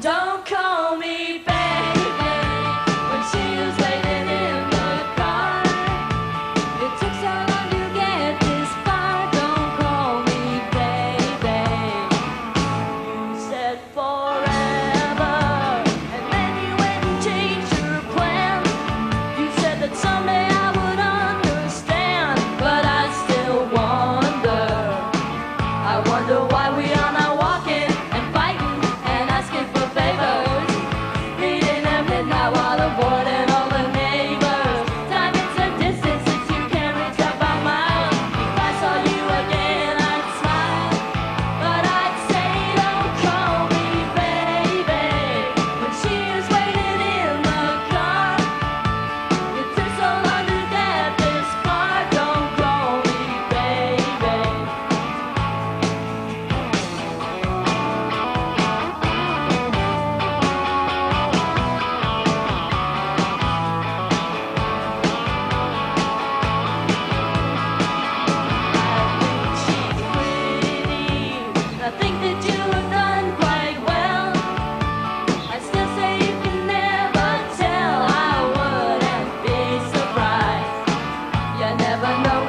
Don't call me baby when she was waiting in the car. It took so long to get this far. Don't call me baby. You said forever, and then you went and changed your plan. You said that someday I would understand, but I still wonder. I wonder why we are not walking and fighting and asking for favors, meeting at midnight while avoiding all the neighbors. Time is a distance that you can't reach up by miles. If I saw you again, I'd smile, but I'd say don't call me baby when she was waiting in the car. It took so long to get this far. Don't call me baby. I think that you have done quite well. I still say you can never tell. I wouldn't be surprised. You never know